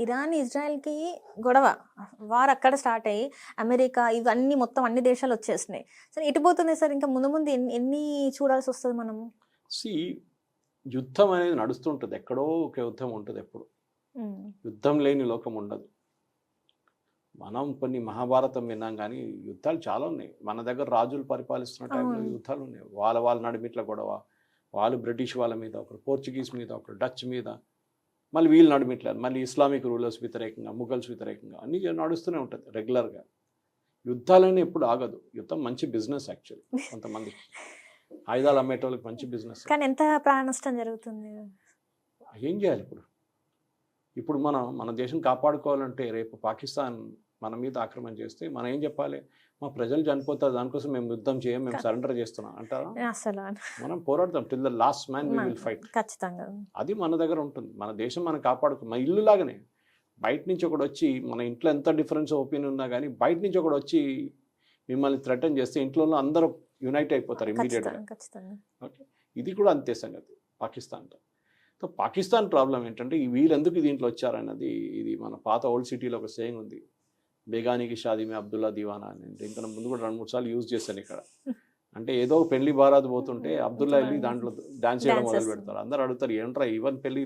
Iran, ఇజ్రాయెల్‌కి గొడవ. War అక్కడ start అయ్యి, అమెరికా ఇవన్నీ మొత్తం అన్ని దేశాలు వచ్చేసినాయి. సరే ఎటు పోతుంది సార్? ఇంకా ముందు ముందు ఎన్ని చూడాల్సొస్తది మనము? సి యుద్ధం అనేది నడుస్తుంటుంది. ఎక్కడో ఒక యుద్ధం ఉంటుంది ఎప్పుడు. హ్మ్. యుద్ధం లేని లోకం ఉండదు. మనం కొన్ని మహాభారతం విన్నాం కానీ యుద్ధాలు చాలా ఉన్నాయి. మన దగ్గర రాజులు పరిపాలిస్తున్న టైంలో అవును. యుద్ధాలు ఉన్నాయి. వాళ్ళ నడుమిట్ల గొడవ. వాళ్ళు బ్రిటిష్ వాళ్ళ మీద, ఒకరు పోర్చుగీస్ మీద, ఒకరు డచ్ మీద, మళ్ళీ వీళ్ళు నడుమిట్ల, మళ్ళీ ఇస్లామిక్ రూలర్స్ వ్యతిరేకంగా, ముఘల్స్ వ్యతిరేకంగా అన్నీ నడుస్తూనే ఉంటుంది రెగ్యులర్గా. యుద్ధాలని ఎప్పుడు ఆగదు. యుద్ధం మంచి బిజినెస్ యాక్చువల్లీ. కొంతమందికి ఆయుధాలు అమ్మేటోళ్ళకి మంచి బిజినెస్. కానీ ఎంత ప్రాణ నష్టం జరుగుతుంది? ఏం చేయాలి ఇప్పుడు? ఇప్పుడు మన దేశం కాపాడుకోవాలంటే రేపు పాకిస్తాన్ మన మీద ఆక్రమణ చేస్తే మనం ఏం చెప్పాలి? మా ప్రజలు చనిపోతారు, దానికోసం మేము యుద్ధం చేయం, మేము సరెండర్ చేస్తున్నాం అంటారా? అసలు మనం పోరాడతాం. Till the last man we will fight. ఖచ్చితంగా. అది మన దగ్గర ఉంటుంది. మన దేశం మనం కాపాడుకో, మన ఇల్లు లాగానే. బయట నుంచి ఒకడు వచ్చి, మన ఇంట్లో ఎంత డిఫరెన్స్ ఒపీనియన్ ఉన్నా కానీ బయట నుంచి ఒకడు వచ్చి మిమ్మల్ని థ్రెటన్ చేస్తే ఇంట్లో అందరూ యునైట్ అయిపోతారు ఇమ్మీడియట్గా. ఓకే, ఇది కూడా అంతే సంగతి పాకిస్తాన్తో. సో పాకిస్తాన్ ప్రాబ్లం ఏంటంటే వీళ్ళెందుకు దీంట్లో వచ్చారన్నది, ఇది మన పాత ఓల్డ్ సిటీలో ఒక సేయింగ్ ఉంది, బేగానికి షాదీ మే అబ్దుల్లా దివానా అని. దీనికన్నా ముందు కూడా 2-3 సార్లు యూజ్ చేశాను ఇక్కడ. అంటే ఏదో పెళ్లి బారాత్ పోతుంటే అబ్దుల్లా వెళ్ళి దాంట్లో డాన్స్ చేయడం మొదలు పెడతారు. అందరూ అడుగుతారు, ఏంట్రా ఈవెన్ పెళ్లి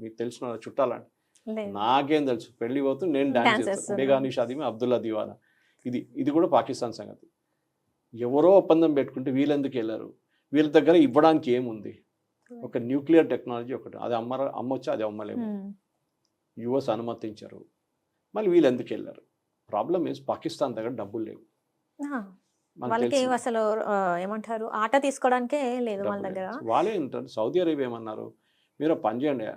మీకు తెలిసిన చుట్టాలంటే, నాకేం తెలుసు, పెళ్లి పోతుంది నేను డాన్స్ చేస్తాను, బేగాని షాదీ మే అబ్దుల్లా దివానా. ఇది కూడా పాకిస్తాన్ సంగతి. ఎవరో ఒప్పందం పెట్టుకుంటే వీళ్ళెందుకు వెళ్ళారు? వీళ్ళ దగ్గర ఇవ్వడానికి ఏముంది? ఒక న్యూక్లియర్ టెక్నాలజీ ఒకటి, అది అమ్మొచ్చా, అది అమ్మలేము. యుఎస్ అనుమతించారు, మళ్ళీ వీళ్ళు ఎందుకు వెళ్ళారు? ప్రాబ్లమ్ ఈజ్ పాకిస్తాన్ దగ్గర డబ్బులు లేవు. వాళ్ళకి అసలు ఏమంటారు, ఆట తీసుకోవడానికే లేదు వాళ్ళ దగ్గర. వాళ్ళే ఉంటారు. సౌదీ అరేబియా ఏమన్నారు, మీరు పని చేయండి,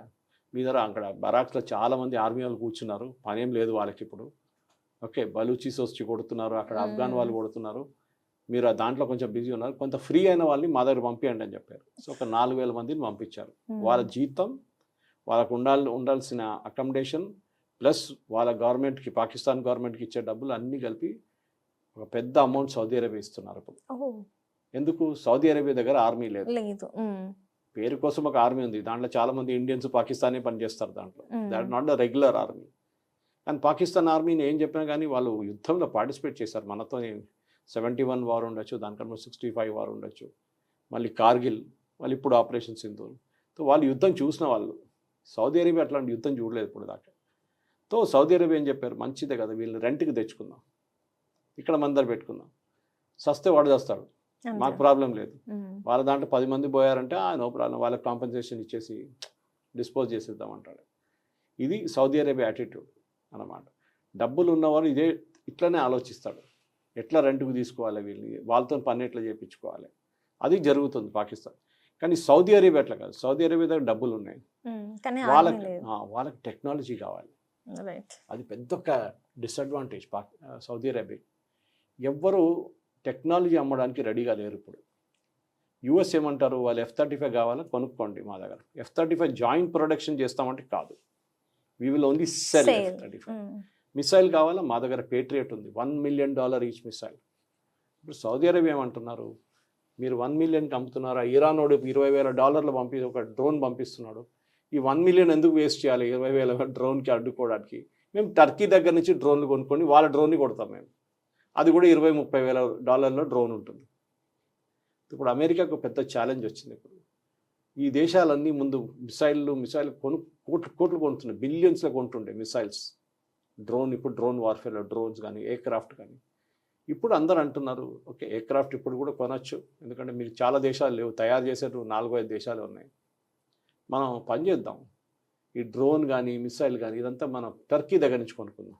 మీ దగ్గర అక్కడ బరాక్స్లో చాలా మంది ఆర్మీ వాళ్ళు కూర్చున్నారు, పనేం లేదు వాళ్ళకి ఇప్పుడు. ఓకే, బలూచీస్ వచ్చి కొడుతున్నారు, అక్కడ ఆఫ్ఘాన్ వాళ్ళు కొడుతున్నారు, మీరు దాంట్లో కొంచెం బిజీ ఉన్నారు, కొంత ఫ్రీ అయిన వాళ్ళని మా దగ్గర పంపించండి అని చెప్పారు. సో ఒక 4,000 మందిని పంపించారు. వాళ్ళ జీతం, వాళ్ళకు ఉండాల్సిన అకామిడేషన్ ప్లస్ వాళ్ళ గవర్నమెంట్కి, పాకిస్తాన్ గవర్నమెంట్కి ఇచ్చే డబ్బులు అన్నీ కలిపి ఒక పెద్ద అమౌంట్ సౌదీ అరేబియా ఇస్తున్నారు ఇప్పుడు. ఎందుకు? సౌదీ అరేబియా దగ్గర ఆర్మీ లేదు. పేరు కోసం ఒక ఆర్మీ ఉంది, దాంట్లో చాలా మంది ఇండియన్స్, పాకిస్తానీ పనిచేస్తారు దాంట్లో. That not the regular army. కానీ పాకిస్తాన్ ఆర్మీని ఏం చెప్పినా కానీ వాళ్ళు యుద్ధంలో పార్టిసిపేట్ చేశారు. మనతో 71 వార్ ఉండొచ్చు, దానికన్నా 65 వార్ ఉండొచ్చు, మళ్ళీ కార్గిల్, మళ్ళీ ఇప్పుడు ఆపరేషన్ సింధూర్. సో వాళ్ళు యుద్ధం చూసిన వాళ్ళు. సౌదీ అరేబియా అట్లాంటి యుద్ధం చూడలేదు ఇప్పుడు దాకా. సో సౌదీ అరేబియా ఏం చెప్పారు, మంచిదే కదా వీళ్ళని రెంట్కి తెచ్చుకుందాం, ఇక్కడ మందరు పెట్టుకుందాం, సస్తే వాడు చేస్తాడు, మాకు ప్రాబ్లం లేదు. వాళ్ళ దాంట్లో 10 మంది పోయారంటే నో ప్రాబ్లం, వాళ్ళకి కాంపెన్సేషన్ ఇచ్చేసి డిస్పోజ్ చేసేద్దాం అంటాడు. ఇది సౌదీ అరేబియా యాటిట్యూడ్ అన్నమాట. డబ్బులు ఉన్నవారు ఇట్లనే ఆలోచిస్తాడు, ఎట్లా రెంట్కు తీసుకోవాలి, వీళ్ళని వాళ్ళతో పని ఎట్లా చేయించుకోవాలి, అది జరుగుతుంది పాకిస్తాన్. కానీ సౌదీ అరేబియా అట్లా కాదు. సౌదీ అరేబియా దగ్గర డబ్బులు ఉన్నాయి, వాళ్ళకి టెక్నాలజీ కావాలి. అది పెద్ద ఒక డిసడ్వాంటేజ్ సౌదీ అరేబియా. ఎవ్వరు టెక్నాలజీ అమ్మడానికి రెడీగా లేరు ఇప్పుడు. యూఎస్ ఏమంటారు, వాళ్ళు F-35 కావాలా, కొనుక్కోండి మా దగ్గర. F-35 జాయింట్ ప్రొడక్షన్ చేస్తామంటే కాదు, we will only cell F-35. Missile కావాలా, మా దగ్గర పేట్రియట్ ఉంది, $1 మిలియన్ ఈచ్ మిసైల్. ఇప్పుడు సౌదీ అరేబియా ఏమంటున్నారు, మీరు 1 మిలియన్కి అమ్ముతున్నారా? ఇరాన్ వాడు $20,000 ఒక డ్రోన్ పంపిస్తున్నాడు, ఈ 1 మిలియన్ ఎందుకు వేస్ట్ చేయాలి 20,000 డ్రోన్కి అడ్డుకోవడానికి? మేము టర్కీ దగ్గర నుంచి డ్రోన్లు కొనుక్కొని వాళ్ళ డ్రోన్ని కొడతాం మేము, అది కూడా $20,000-30,000 డ్రోన్ ఉంటుంది. ఇప్పుడు అమెరికాకు పెద్ద ఛాలెంజ్ వచ్చింది. ఇప్పుడు ఈ దేశాలన్నీ ముందు మిసైల్ కోట్లు కొంటున్నాయి, బిలియన్స్లో కొంటుండే మిసైల్స్, డ్రోన్. ఇప్పుడు డ్రోన్ వార్ఫేర్లో డ్రోన్స్ కానీ ఎయిర్క్రాఫ్ట్ కానీ. ఇప్పుడు అందరూ అంటున్నారు, ఓకే ఎయిర్క్రాఫ్ట్ ఇప్పుడు కూడా కొనవచ్చు, ఎందుకంటే మీకు చాలా దేశాలు లేవు, తయారు చేసేటు 4-5 దేశాలు ఉన్నాయి. మనం పని చేద్దాం, ఈ డ్రోన్ కానీ మిసైల్ కానీ ఇదంతా మనం టర్కీ దగ్గర నుంచి కొనుక్కుందాం.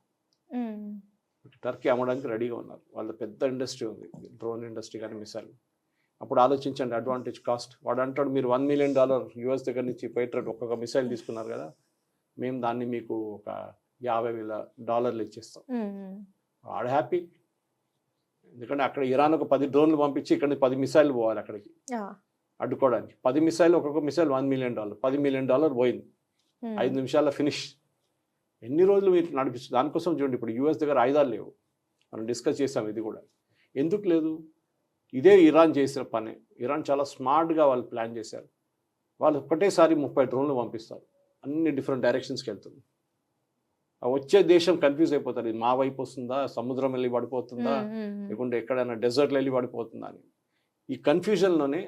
టర్కీ అమ్మడానికి రెడీగా ఉన్నారు, వాళ్ళ పెద్ద ఇండస్ట్రీ ఉంది, డ్రోన్ ఇండస్ట్రీ కానీ మిసైల్. అప్పుడు ఆలోచించండి అడ్వాంటేజ్ కాస్ట్. వాడు అంటాడు, మీరు $1 మిలియన్ యూఎస్ దగ్గర నుంచి పేట్రియట్ ఒక్కొక్క మిసైల్ తీసుకున్నారు కదా, మేము దాన్ని మీకు ఒక $50,000 ఇచ్చేస్తాం. వాడు హ్యాపీ, ఎందుకంటే అక్కడ ఇరాన్ ఒక 10 డ్రోన్లు పంపించి ఇక్కడ 10 మిసైల్ పోవాలి అక్కడికి అడ్డుకోవడానికి. 10 మిసైల్, ఒక్కొక్క మిసైల్ $1 మిలియన్, $10 మిలియన్ పోయింది, 5 నిమిషాల్లో ఫినిష్. ఎన్ని రోజులు మీరు నడిపిస్తుంది? దానికోసం చూడండి, ఇప్పుడు యూఎస్ దగ్గర ఆయుధాలు లేవు, మనం డిస్కస్ చేసాం ఇది కూడా. ఎందుకు లేదు? ఇదే ఇరాన్ చేసిన పని. ఇరాన్ చాలా స్మార్ట్గా వాళ్ళు ప్లాన్ చేశారు. వాళ్ళు ఒకటేసారి 30 డ్రోన్లు పంపిస్తారు, అన్ని డిఫరెంట్ డైరెక్షన్స్కి వెళ్తుంది. ఆ వచ్చే దేశం కన్ఫ్యూజ్ అయిపోతారు, ఇది మా వైపు వస్తుందా, సముద్రం వెళ్ళి పడిపోతుందా, లేకుంటే ఎక్కడైనా డెజర్ట్లో వెళ్ళి పడిపోతుందా అని. ఈ కన్ఫ్యూజన్లోనే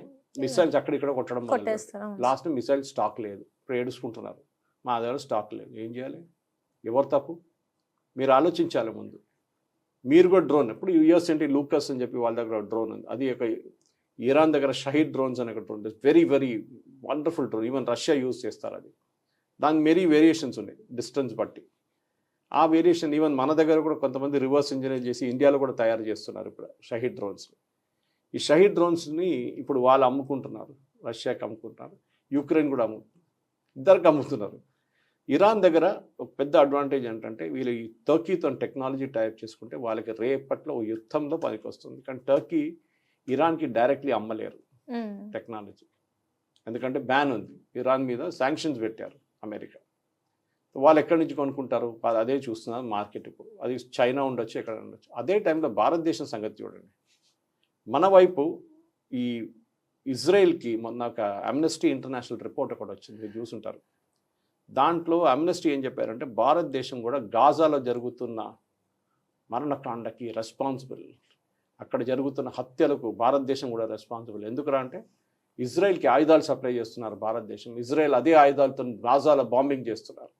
మిసైల్స్ అక్కడిక్కడ కొట్టడం కొట్టేస్తారు. లాస్ట్ మిసైల్ స్టాక్ లేదు, ఇప్పుడు ఏడుచుకుంటున్నారు మా దగ్గర స్టాక్ లేదు. ఏం చేయాలి? ఎవరు తప్పు? మీరు ఆలోచించాలి ముందు. మీరు కూడా డ్రోన్, ఇప్పుడు యుఎస్ ఏంటి లూకస్ అని చెప్పి వాళ్ళ దగ్గర డ్రోన్ ఉంది, అది ఒక ఇరాన్ దగ్గర షహీద్ డ్రోన్స్ అనే ఒక drone, very very wonderful drone, even Russia use చేస్తారు అది. దానికి మెరీ వేరియేషన్స్ ఉన్నాయి డిస్టెన్స్ బట్టి. ఆ వేరియేషన్ ఈవెన్ మన దగ్గర కూడా కొంతమంది రివర్స్ ఇంజనీర్ చేసి ఇండియాలో కూడా తయారు చేస్తున్నారు ఇప్పుడు షహీద్ డ్రోన్స్. ఈ షహీద్ డ్రోన్స్ని ఇప్పుడు వాళ్ళు అమ్ముకుంటున్నారు, రష్యాకి అమ్ముకుంటున్నారు, యుక్రెయిన్ కూడా ఇద్దరికి అమ్ముతున్నారు. ఇరాన్ దగ్గర ఒక పెద్ద అడ్వాంటేజ్ ఏంటంటే వీళ్ళు ఈ టర్కీతో టెక్నాలజీ టైప్ చేసుకుంటే వాళ్ళకి రేపట్లో యుద్ధంలో పనికి వస్తుంది. కానీ టర్కీ ఇరాన్కి డైరెక్ట్లీ అమ్మలేరు టెక్నాలజీ, ఎందుకంటే బ్యాన్ ఉంది, ఇరాన్ మీద శాంక్షన్స్ పెట్టారు అమెరికా. వాళ్ళు ఎక్కడి నుంచి కొనుక్కుంటారు? అదే చూస్తున్నారు మార్కెట్ ఇప్పుడు. అది చైనా ఉండొచ్చు, ఎక్కడ ఉండొచ్చు. అదే టైంలో భారతదేశం సంగతి చూడండి. మన వైపు ఈ ఇజ్రాయెల్కి మొన్న ఒక అమ్నెస్టీ ఇంటర్నేషనల్ రిపోర్ట్ ఒకటి వచ్చింది, మీరు చూసుంటారు. దాంట్లో అమ్నెస్టీ ఏం చెప్పారంటే భారతదేశం కూడా గాజాలో జరుగుతున్న మరణకాండకి రెస్పాన్సిబుల్, అక్కడ జరుగుతున్న హత్యలకు భారతదేశం కూడా రెస్పాన్సిబుల్. ఎందుకురా అంటే ఇజ్రాయెల్కి ఆయుధాలు సప్లై చేస్తున్నారు భారతదేశం, ఇజ్రాయెల్ అదే ఆయుధాలతో గాజాలో బాంబింగ్ చేస్తున్నారు.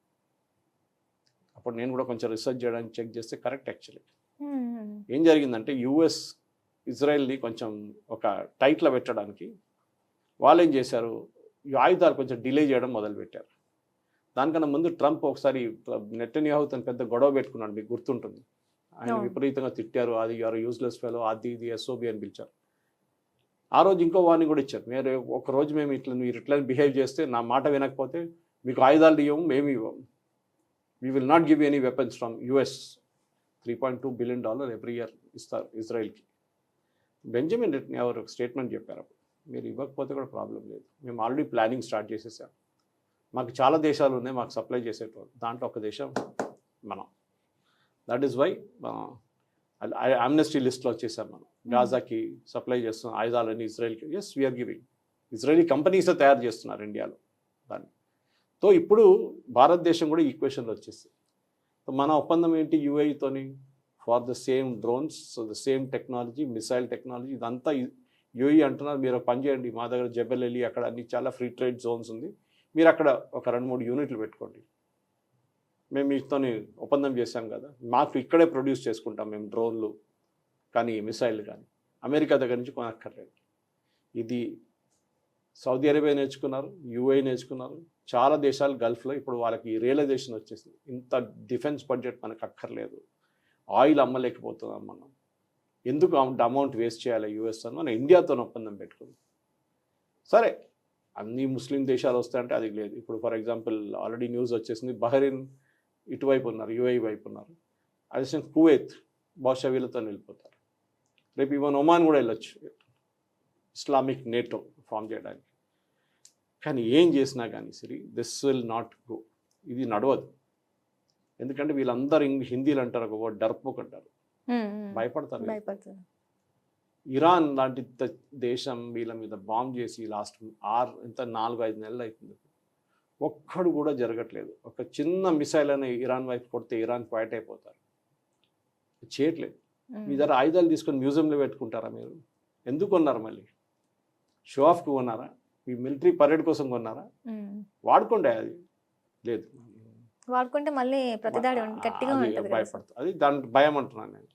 అప్పుడు నేను కూడా కొంచెం రీసెర్చ్ చేయడానికి చెక్ చేస్తే కరెక్ట్. యాక్చువల్లీ ఏం జరిగిందంటే యుఎస్ ఇజ్రాయెల్ని కొంచెం ఒక టైట్లో పెట్టడానికి వాళ్ళు ఏం చేశారు, ఈ ఆయుధాలు కొంచెం డిలే చేయడం మొదలుపెట్టారు. దానికన్నా ముందు ట్రంప్ ఒకసారి నెటన్యాహు తను పెద్ద గొడవ పెట్టుకున్నాడు, మీకు గుర్తుంటుంది. ఆయన విపరీతంగా తిట్టారు, అది యూఆర్ యూజ్లెస్ ఫెలో, అది ఇది ఎస్ఓబి అని పిలిచారు. ఆ రోజు ఇంకో వార్నింగ్ కూడా ఇచ్చారు, మీరు ఒకరోజు మేము మీరు ఇట్లా బిహేవ్ చేస్తే, నా మాట వినకపోతే మీకు ఆయుధాలు ఇవ్వము, మేము ఇవ్వము, we will not give any weapons from US. $3.2 billion every year ఇస్తారు ఇజ్రాయెల్కి. బెంజమిన్ నెటన్యాహు ఒక స్టేట్మెంట్ చెప్పారు, మీరు ఇవ్వకపోతే కూడా ప్రాబ్లం లేదు, మేము ఆల్రెడీ ప్లానింగ్ స్టార్ట్ చేసేసాం, మాకు చాలా దేశాలు ఉన్నాయి మాకు సప్లై చేసేటోళ్ళు, దాంట్లో ఒక దేశం మనం. దట్ ఈస్ వై అమ్నెస్టీ లిస్ట్లో వచ్చేసాం మనం. గాజాకి సప్లై చేస్తున్నాం ఆయుధాలన్నీ ఇజ్రాయెల్కి. Yes, we're giving. ఇజ్రాయలీ కంపెనీసే తయారు చేస్తున్నారు ఇండియాలో దాన్ని. సో ఇప్పుడు భారతదేశం కూడా ఈక్వేషన్లో వచ్చేసింది. మన ఒప్పందం ఏంటి యూఏఈతోని? For the same drones, so the same technology, missile technology, ఇదంతా యూఏఈ అంటున్నారు. మీరు పని చేయండి, మా దగ్గర జబెల్ ఎలి అక్కడ అన్ని చాలా ఫ్రీ ట్రేడ్ జోన్స్ ఉంది, మీరు అక్కడ ఒక 2-3 యూనిట్లు పెట్టుకోండి, మేము మీతో ఒప్పందం చేశాం కదా, మాకు ఇక్కడే ప్రొడ్యూస్ చేసుకుంటాం మేము డ్రోన్లు కానీ మిసైల్ కానీ, అమెరికా దగ్గర నుంచి కొనక్కర్లేదు. ఇది సౌదీ అరేబియా నేర్చుకున్నారు, యూఏఈ నేర్చుకున్నారు, చాలా దేశాలు గల్ఫ్లో ఇప్పుడు వాళ్ళకి రియలైజేషన్ వచ్చేసింది, ఇంత డిఫెన్స్ బడ్జెట్ మనకు అక్కర్లేదు, ఆయిల్ అమ్మలేకపోతున్నాం మనం, ఎందుకు అమౌంట్ వేస్ట్ చేయాలి యూఎస్ అని మన ఇండియాతో ఒప్పందం పెట్టుకుంది. సరే, అన్ని ముస్లిం దేశాలు వస్తాయంటే అది లేదు. ఇప్పుడు ఫర్ ఎగ్జాంపుల్ ఆల్రెడీ న్యూస్ వచ్చేసింది, బహ్రెయిన్ ఇటువైపు ఉన్నారు, యూఏఈ వైపు ఉన్నారు, అదే కువైత్ బహుశా వీళ్ళతో వెళ్ళిపోతారు. రేపు ఈవెన్ ఒమాన్ కూడా వెళ్ళొచ్చు ఇస్లామిక్ నేటో ఫామ్ చేయడానికి. కానీ ఏం చేసినా కానీ సరే దిస్ విల్ నాట్ గో, ఇది నడవదు. ఎందుకంటే వీళ్ళందరూ హిందీలు అంటారు, ఒక వర్డ్ డర్పోక్ అంటారు, భయపడతారు. ఇరాన్ లాంటి దేశం వీళ్ళ మీద బాంబ్ చేసి లాస్ట్ 4-5 నెలలు అవుతుంది, ఒక్కడు కూడా జరగట్లేదు. ఒక చిన్న మిసైల్ అని ఇరాన్ వైపు కొడితే ఇరాన్ క్వైట్ అయిపోతారు, చేయట్లేదు. మీ దగ్గర ఆయుధాలు తీసుకొని మ్యూజియంలో పెట్టుకుంటారా మీరు? ఎందుకు కొన్నారు? మళ్ళీ షో ఆఫ్కి కొన్నారా? మీ మిలిటరీ పరేడ్ కోసం కొన్నారా? వాడుకోండి. అది లేదు, వాడుకుంటే మళ్ళీ ప్రతిదాడి గట్టిగా ఉంటుంది, భయపడుతుంది. అది దాని భయం అంటున్నాను నేను.